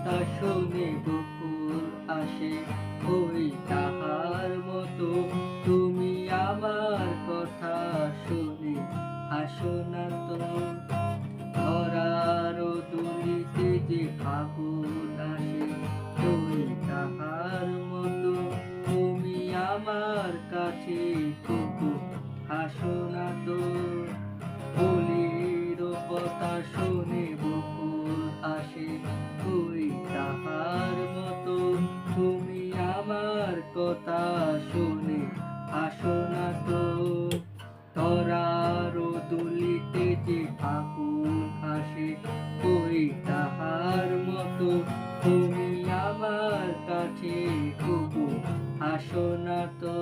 কথা শুনে বকুল আসে ওই তাহার মতো। তুমি আমার কথা শুনে হাসো না তো। ধরার দুলিতে যে ফাগুন আসে ওই তাহার মতো। তুমি আমার কাছে তবু হাসো না তো। ফুলের কথা শুনে বকুল হাসে ওই তাহার মতো। তুমি আমার কথা শুনে হাসো না তো। ধরার দুলিতে যে ফাগুন আসে ওই তাহার মতো। তুমি আমার কাছে তবু হাসো না তো।